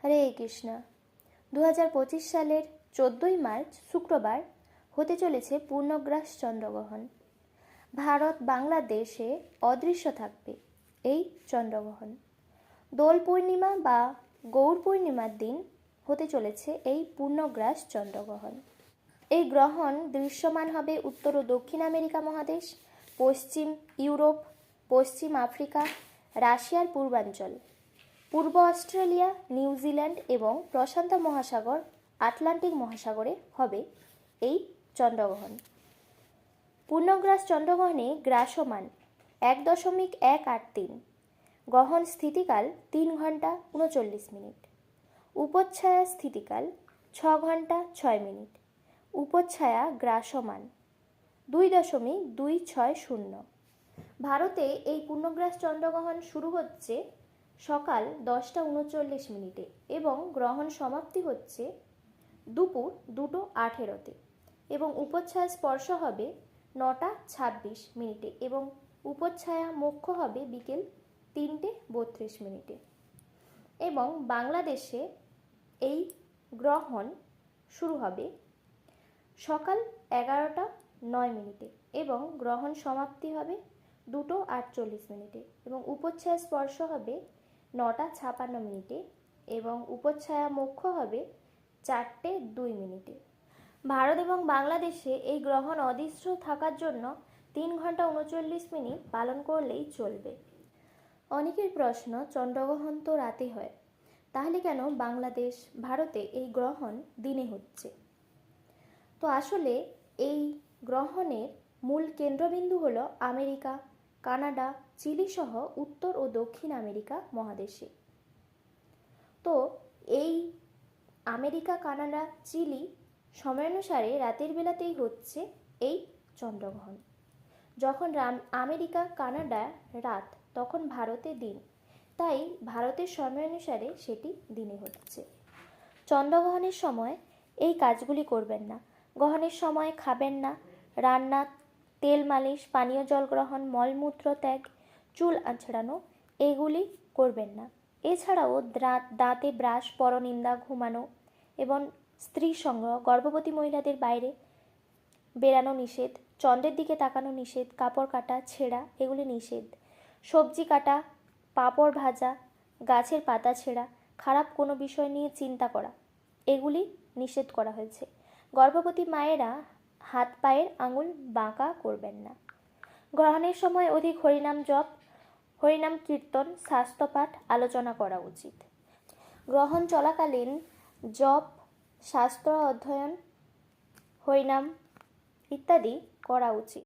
হরে কৃষ্ণ। 2025 সালের 14ই মার্চ শুক্রবার হতে চলেছে পূর্ণগ্রাস চন্দ্রগ্রহণ। ভারত বাংলাদেশে অদৃশ্য থাকবে এই চন্দ্রগ্রহণ। দোল পূর্ণিমা বা গৌর পূর্ণিমার দিন হতে চলেছে এই পূর্ণগ্রাস চন্দ্রগ্রহণ। এই গ্রহণ দৃশ্যমান হবে উত্তর ও দক্ষিণ আমেরিকা মহাদেশ, পশ্চিম ইউরোপ, পশ্চিম আফ্রিকা, রাশিয়ার পূর্বাঞ্চল, পূর্ব অস্ট্রেলিয়া, নিউজিল্যান্ড এবং প্রশান্ত মহাসাগর, আটলান্টিক মহাসাগরে হবে এই চন্দ্রগ্রহণ। পূর্ণগ্রাস চন্দ্রগ্রহণে গ্রাসমান 1.183, গ্রহণ স্থিতিকাল 3 ঘন্টা 39 মিনিট, উপচ্ছায়া স্থিতিকাল 6 ঘন্টা 6 মিনিট, উপচ্ছায়া গ্রাসমান 2.260। ভারতে এই পূর্ণগ্রাস চন্দ্রগ্রহণ শুরু হচ্ছে সকাল 10টা 39 এবং গ্রহণ সমাপ্তি হচ্ছে দুপুর 2:18 এবং উপচ্ছায়া স্পর্শ হবে 9টা 26 এবং উপচ্ছায়া মোক্ষ হবে বিকেল 3টে 32 এবং বাংলাদেশে এই গ্রহণ শুরু হবে সকাল 11টা 9 এবং গ্রহণ সমাপ্তি হবে 2:48 এবং উপচ্ছায়া স্পর্শ হবে 9টা 56 এবং উপচ্ছায়া মোক্ষ হবে 4টে 2। ভারত এবং বাংলাদেশে এই গ্রহণ অদৃশ্য থাকার জন্য 3 ঘন্টা 39 পালন করলেই চলবে। অনেকের প্রশ্ন, চন্দ্রগ্রহণ তো রাতে হয়, তাহলে কেন বাংলাদেশ ভারতে এই গ্রহণ দিনে হচ্ছে? তো আসলে এই গ্রহণের মূল কেন্দ্রবিন্দু হলো আমেরিকা, কানাডা, চিলি সহ উত্তর ও দক্ষিণ আমেরিকা মহাদেশে। তো এই আমেরিকা, কানাডা, চিলি সময়ানুসারে রাতের বেলাতেই হচ্ছে এই চন্দ্রগ্রহণ। যখন আমেরিকা কানাডা রাত, তখন ভারতে দিন, তাই ভারতের সময়ানুসারে সেটি দিনে হচ্ছে। চন্দ্রগ্রহণের সময় এই কাজগুলি করবেন না। গ্রহণের সময় খাবেন না, রান্না, তেল মালিশ, পানীয় জল গ্রহণ, মলমূত্র ত্যাগ, চুল আঁচড়ানো এগুলি করবেন না। এছাড়াও দাঁতে ব্রাশ, পরনিন্দা, ঘুমানো এবং স্ত্রী সংগ্রহ, গর্ভবতী মহিলাদের বাইরে বেরানো নিষেধ, চন্দ্রের দিকে তাকানো নিষেধ, কাপড় কাটা ছেঁড়া এগুলি নিষেধ, সবজি কাটা, পাঁপড় ভাজা, গাছের পাতা ছেঁড়া, খারাপ কোনো বিষয় নিয়ে চিন্তা করা এগুলি নিষেধ করা হয়েছে। গর্ভবতী মায়েরা হাত পায়ের আঙুল বাঁকা করবেন না। গ্রহণের সময় অধিক হরিনাম জপ, হরিনাম কীর্তন, শাস্ত্রপাঠ আলোচনা করা উচিত। গ্রহণ চলাকালীন জপ, শাস্ত্র অধ্যয়ন, হরিনাম ইত্যাদি করা উচিত।